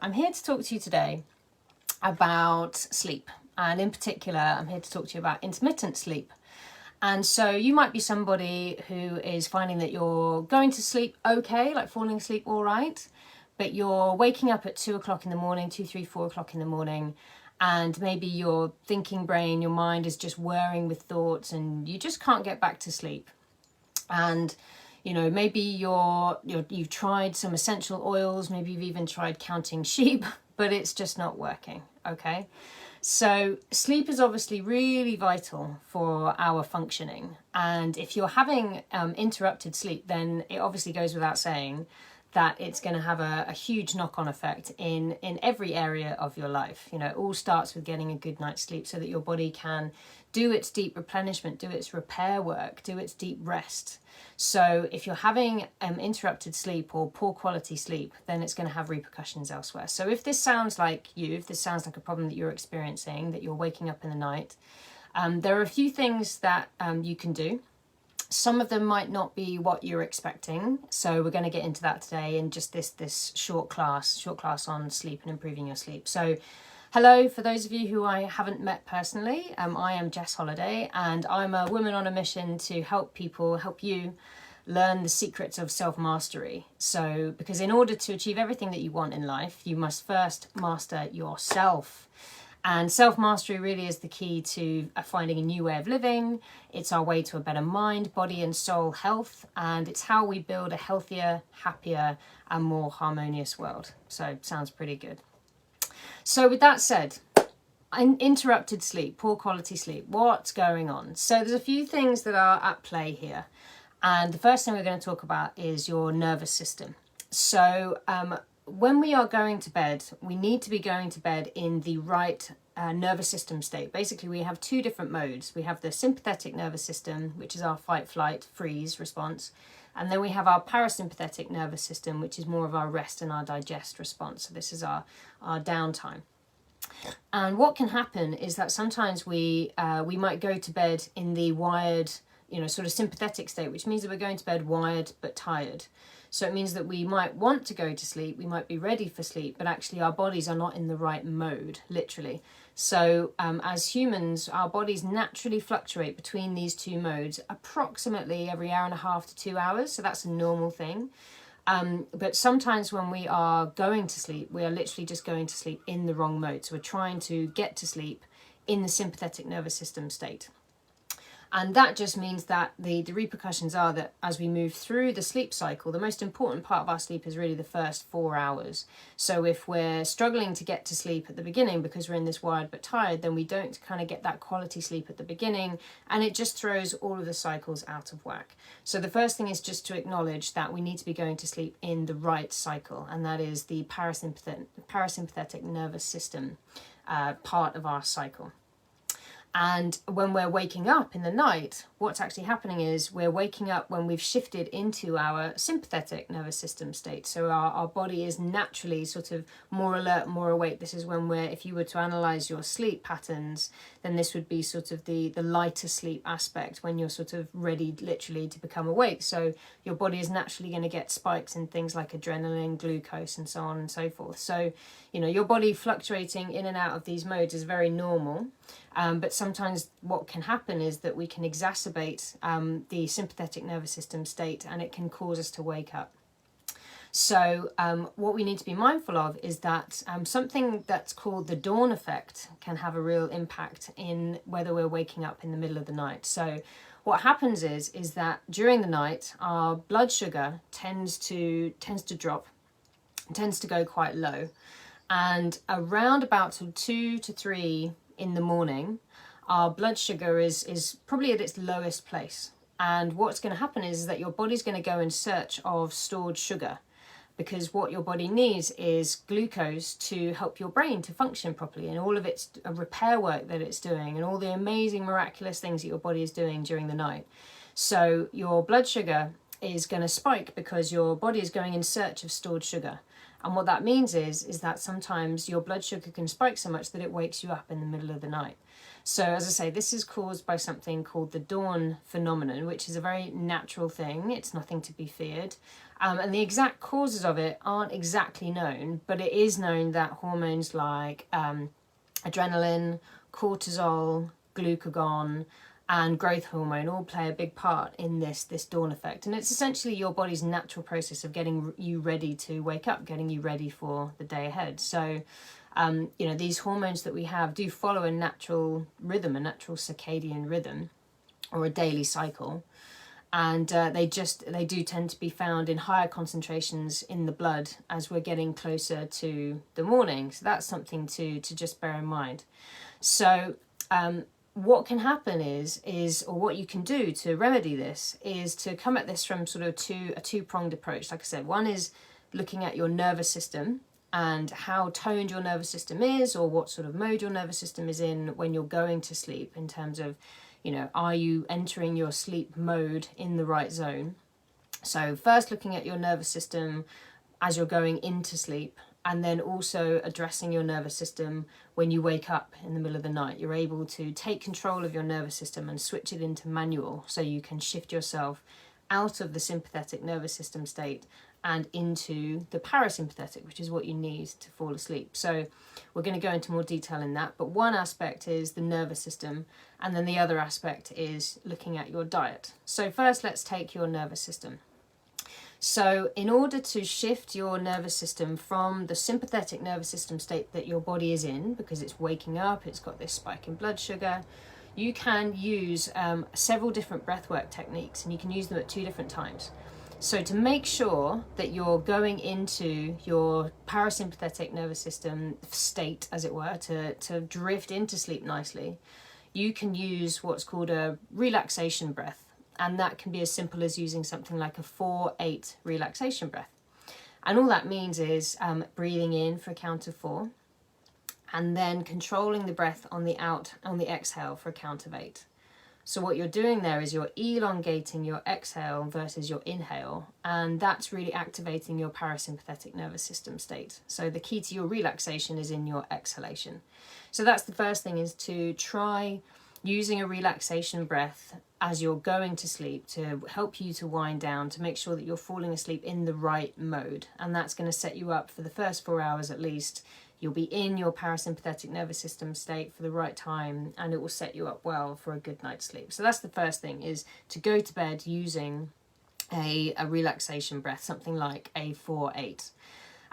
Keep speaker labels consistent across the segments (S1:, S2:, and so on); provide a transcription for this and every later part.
S1: I'm here to talk to you today about sleep, and in particular I'm here to talk to you about intermittent sleep. And so you might be somebody who is finding that you're going to sleep okay, like falling asleep all right, but you're waking up at 2 o'clock in the morning, 2, 3, 4 o'clock in the morning, and maybe your thinking brain, your mind is just whirring with thoughts and you just can't get back to sleep. And you know, maybe you've tried some essential oils, maybe you've even tried counting sheep, but it's just not working, okay? So sleep is obviously really vital for our functioning. And if you're having interrupted sleep, then it obviously goes without saying that it's going to have a huge knock-on effect in every area of your life. You know, it all starts with getting a good night's sleep so that your body can do its deep replenishment, do its repair work, do its deep rest. So if you're having interrupted sleep or poor quality sleep, then it's going to have repercussions elsewhere. So if this sounds like you, if this sounds like a problem that you're experiencing, that you're waking up in the night, there are a few things that you can do. Some of them might not be what you're expecting, so we're going to get into that today in just this short class on sleep and improving your sleep. So hello, for those of you who I haven't met personally, I am Jess Holliday, and I'm a woman on a mission to help you learn the secrets of self-mastery. So, because in order to achieve everything that you want in life, you must first master yourself. And self-mastery really is the key to finding a new way of living. It's our way to a better mind, body and soul health, and it's how we build a healthier, happier and more harmonious world. So sounds pretty good. So with that said, interrupted sleep, poor quality sleep, what's going on? So there's a few things that are at play here. And the first thing we're going to talk about is your nervous system. So when we are going to bed, we need to be going to bed in the right nervous system state. Basically, we have two different modes. We have the sympathetic nervous system, which is our fight, flight, freeze response. And then we have our parasympathetic nervous system, which is more of our rest and our digest response. So this is our downtime. And what can happen is that sometimes we might go to bed in the wired, sort of sympathetic state, which means that we're going to bed wired but tired. So it means that we might want to go to sleep, we might be ready for sleep, but actually our bodies are not in the right mode, literally. So as humans, our bodies naturally fluctuate between these two modes approximately every hour and a half to 2 hours. So that's a normal thing. But sometimes when we are going to sleep, we are literally just going to sleep in the wrong mode. So we're trying to get to sleep in the sympathetic nervous system state. And that just means that the repercussions are that as we move through the sleep cycle, the most important part of our sleep is really the first 4 hours. So if we're struggling to get to sleep at the beginning because we're in this wired but tired, then we don't kind of get that quality sleep at the beginning, and it just throws all of the cycles out of whack. So the first thing is just to acknowledge that we need to be going to sleep in the right cycle, and that is the parasympathetic nervous system part of our cycle. And when we're waking up in the night, what's actually happening is we're waking up when we've shifted into our sympathetic nervous system state. So our body is naturally sort of more alert, more awake. This is when if you were to analyze your sleep patterns, then this would be sort of the lighter sleep aspect, when you're sort of ready literally to become awake. So your body is naturally going to get spikes in things like adrenaline, glucose, and so on and so forth. So, your body fluctuating in and out of these modes is very normal. But sometimes what can happen is that we can exacerbate the sympathetic nervous system state, and it can cause us to wake up. So what we need to be mindful of is that something that's called the dawn effect can have a real impact in whether we're waking up in the middle of the night. So what happens is that during the night, our blood sugar tends to drop, tends to go quite low. And around about 2 to 3 in the morning, our blood sugar is probably at its lowest place. And what's going to happen is that your body's going to go in search of stored sugar, because what your body needs is glucose to help your brain to function properly, and all of its repair work that it's doing, and all the amazing miraculous things that your body is doing during the night. So your blood sugar is going to spike because your body is going in search of stored sugar. And what that means is that sometimes your blood sugar can spike so much that it wakes you up in the middle of the night. So as I say, this is caused by something called the dawn phenomenon, which is a very natural thing. It's nothing to be feared. And the exact causes of it aren't exactly known, but it is known that hormones like adrenaline, cortisol, glucagon, and growth hormone all play a big part in this dawn effect. And it's essentially your body's natural process of getting you ready to wake up, getting you ready for the day ahead. So, these hormones that we have do follow a natural rhythm, a natural circadian rhythm, or a daily cycle. And they do tend to be found in higher concentrations in the blood as we're getting closer to the morning. So that's something to just bear in mind. So what can happen or what you can do to remedy this is to come at this from sort of a two-pronged approach. Like I said, one is looking at your nervous system and how toned your nervous system is, or what sort of mode your nervous system is in when you're going to sleep, in terms of, are you entering your sleep mode in the right zone? So first looking at your nervous system as you're going into sleep, and then also addressing your nervous system when you wake up in the middle of the night. You're able to take control of your nervous system and switch it into manual, so you can shift yourself out of the sympathetic nervous system state and into the parasympathetic, which is what you need to fall asleep. So we're going to go into more detail in that, but one aspect is the nervous system, and then the other aspect is looking at your diet. So first, let's take your nervous system. So in order to shift your nervous system from the sympathetic nervous system state that your body is in, because it's waking up, it's got this spike in blood sugar, you can use several different breathwork techniques, and you can use them at 2 different times. So to make sure that you're going into your parasympathetic nervous system state, as it were, to drift into sleep nicely, you can use what's called a relaxation breath. And that can be as simple as using something like a 4-8 relaxation breath. And all that means is breathing in for a count of 4, and then controlling the breath on the exhale for a count of 8. So what you're doing there is you're elongating your exhale versus your inhale, and that's really activating your parasympathetic nervous system state. So the key to your relaxation is in your exhalation. So that's the first thing, is to try using a relaxation breath as you're going to sleep to help you to wind down, to make sure that you're falling asleep in the right mode. And that's going to set you up for the first 4 hours at least. You'll be in your parasympathetic nervous system state for the right time, and it will set you up well for a good night's sleep. So that's the first thing, is to go to bed using a relaxation breath, something like a 4-8.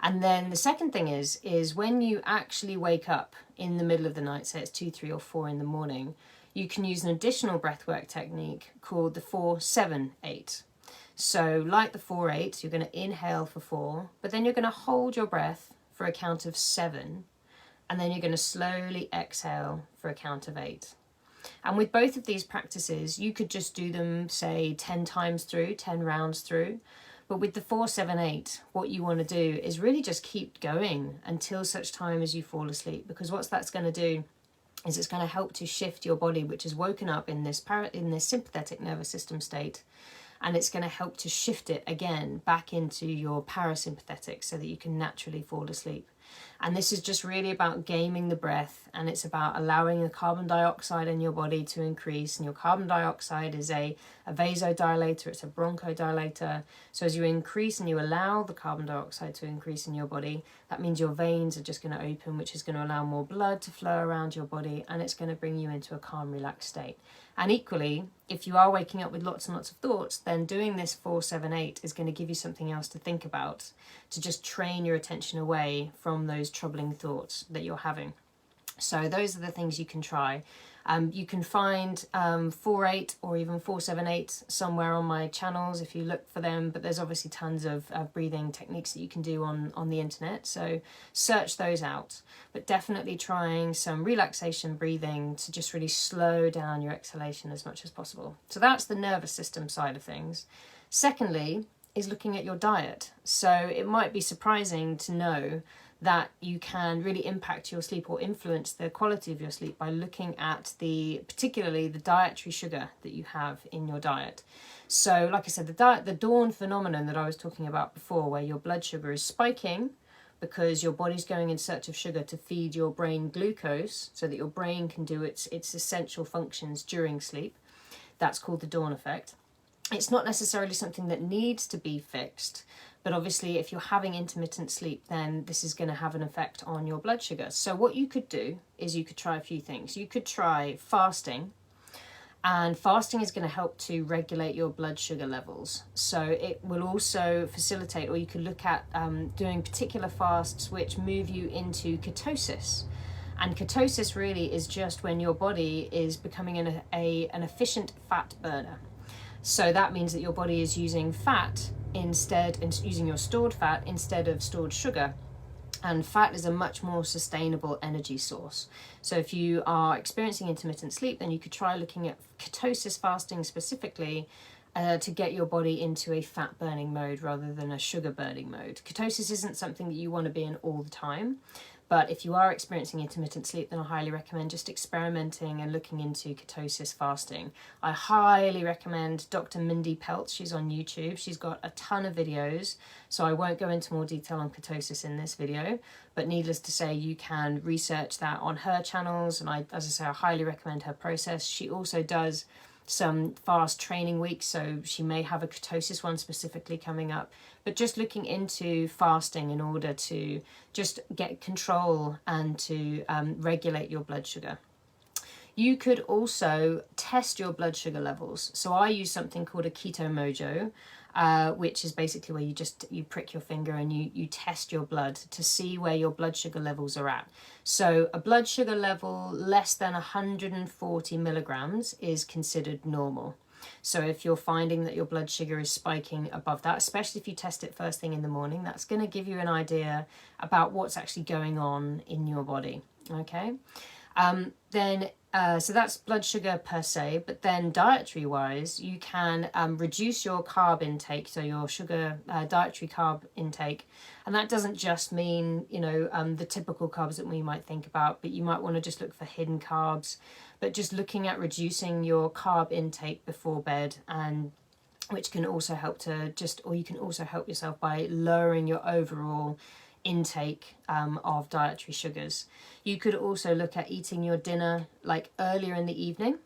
S1: And then the second thing is when you actually wake up in the middle of the night, say it's 2, 3 or 4 in the morning, you can use an additional breathwork technique called the 4-7-8. So like the 4-8, you're going to inhale for 4, but then you're going to hold your breath for a count of 7, and then you're going to slowly exhale for a count of 8. And with both of these practices, you could just do them, say, 10 times through, 10 rounds through. But with the 4-7-8, what you want to do is really just keep going until such time as you fall asleep, because what that's going to do is it's going to help to shift your body, which is woken up in this sympathetic nervous system state, and it's going to help to shift it again back into your parasympathetic so that you can naturally fall asleep. And this is just really about gaming the breath, and it's about allowing the carbon dioxide in your body to increase. And your carbon dioxide is a vasodilator, it's a bronchodilator. So as you increase and you allow the carbon dioxide to increase in your body, that means your veins are just going to open, which is going to allow more blood to flow around your body, and it's going to bring you into a calm, relaxed state. And equally, if you are waking up with lots and lots of thoughts, then doing this 4-7-8 is going to give you something else to think about, to just train your attention away from those troubling thoughts that you're having. So those are the things you can try. You can find 4-8 or even 4-7-8 somewhere on my channels if you look for them, but there's obviously tons of breathing techniques that you can do on the internet, so search those out. But definitely trying some relaxation breathing to just really slow down your exhalation as much as possible. So that's the nervous system side of things. Secondly is looking at your diet. So it might be surprising to know that you can really impact your sleep or influence the quality of your sleep by looking at particularly the dietary sugar that you have in your diet. So like I said, the dawn phenomenon that I was talking about before, where your blood sugar is spiking because your body's going in search of sugar to feed your brain glucose so that your brain can do its essential functions during sleep. That's called the dawn effect. It's not necessarily something that needs to be fixed, but obviously if you're having intermittent sleep, then this is going to have an effect on your blood sugar. So what you could do is you could try a few things. You could try fasting, and fasting is going to help to regulate your blood sugar levels. So it will also facilitate, or you could look at doing particular fasts which move you into ketosis. And ketosis really is just when your body is becoming an efficient fat burner. So that means that your body is using fat instead, and using your stored fat instead of stored sugar. And fat is a much more sustainable energy source. So if you are experiencing intermittent sleep, then you could try looking at ketosis fasting specifically to get your body into a fat burning mode rather than a sugar burning mode. Ketosis isn't something that you want to be in all the time. But if you are experiencing intermittent sleep, then I highly recommend just experimenting and looking into ketosis fasting. I highly recommend Dr. Mindy Peltz. She's on YouTube. She's got a ton of videos, so I won't go into more detail on ketosis in this video. But needless to say, you can research that on her channels. And as I say, I highly recommend her process. She also does some fast training weeks, so she may have a ketosis one specifically coming up, but just looking into fasting in order to just get control and to regulate your blood sugar. You could also test your blood sugar levels. So I use something called a Keto Mojo, which is basically where you prick your finger and you test your blood to see where your blood sugar levels are at. So a blood sugar level less than 140 milligrams is considered normal. So if you're finding that your blood sugar is spiking above that, especially if you test it first thing in the morning, that's going to give you an idea about what's actually going on in your body. Okay. So that's blood sugar per se, but then dietary wise, you can reduce your carb intake, so your sugar dietary carb intake. And that doesn't just mean, the typical carbs that we might think about, but you might want to just look for hidden carbs, but just looking at reducing your carb intake before bed, and which can also help or you can also help yourself by lowering your overall intake of dietary sugars. You could also look at eating your dinner like earlier in the evening,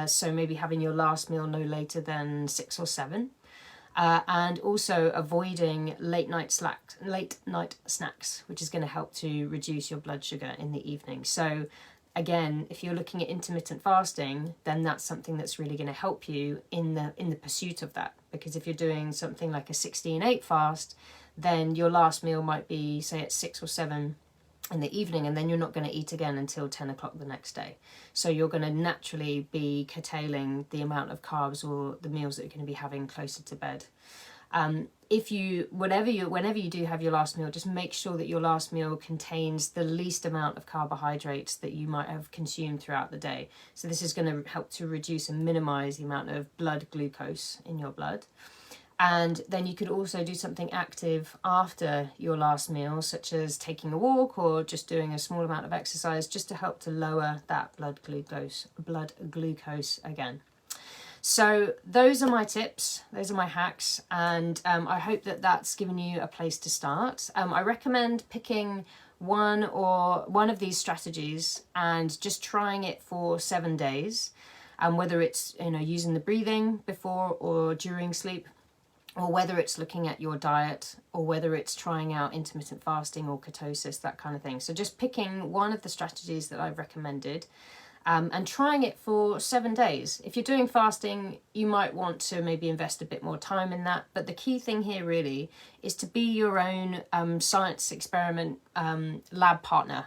S1: so maybe having your last meal no later than 6 or 7, and also avoiding late night snacks, which is going to help to reduce your blood sugar in the evening. So again, if you're looking at intermittent fasting, then that's something that's really going to help you in the pursuit of that, because if you're doing something like a 16-8 fast, then your last meal might be, say, at 6 or 7 in the evening, and then you're not going to eat again until 10 o'clock the next day. So you're going to naturally be curtailing the amount of carbs or the meals that you're going to be having closer to bed. Whenever you do have your last meal, just make sure that your last meal contains the least amount of carbohydrates that you might have consumed throughout the day. So this is going to help to reduce and minimize the amount of blood glucose in your blood. And then you could also do something active after your last meal, such as taking a walk or just doing a small amount of exercise, just to help to lower that blood glucose again. So those are my tips, those are my hacks, and I hope that that's given you a place to start. I recommend picking one of these strategies and just trying it for 7 days, and whether it's using the breathing before or during sleep, or whether it's looking at your diet, or whether it's trying out intermittent fasting or ketosis, that kind of thing. So just picking one of the strategies that I've recommended and trying it for 7 days. If you're doing fasting, you might want to maybe invest a bit more time in that. But the key thing here really is to be your own science experiment lab partner,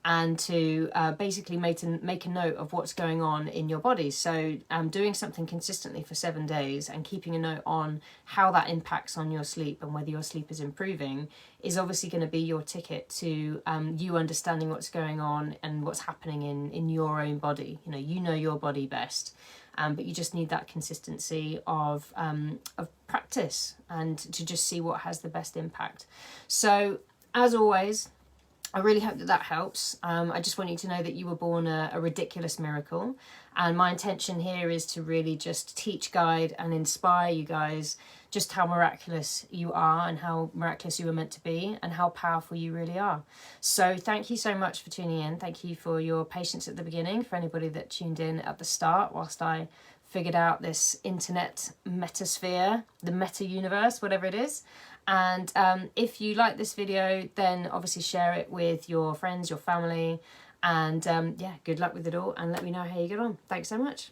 S1: and to basically make a note of what's going on in your body. So doing something consistently for 7 days and keeping a note on how that impacts on your sleep and whether your sleep is improving is obviously going to be your ticket to you understanding what's going on and what's happening in your own body. You know your body best, but you just need that consistency of practice and to just see what has the best impact. So as always, I really hope that helps. I just want you to know that you were born a ridiculous miracle. And my intention here is to really just teach, guide, and inspire you guys just how miraculous you are and how miraculous you were meant to be and how powerful you really are. So thank you so much for tuning in. Thank you for your patience at the beginning, for anybody that tuned in at the start whilst I figured out this internet metasphere, the meta universe, whatever it is. And if you like this video, then obviously share it with your friends, your family, and yeah, good luck with it all, and let me know how you get on. Thanks so much.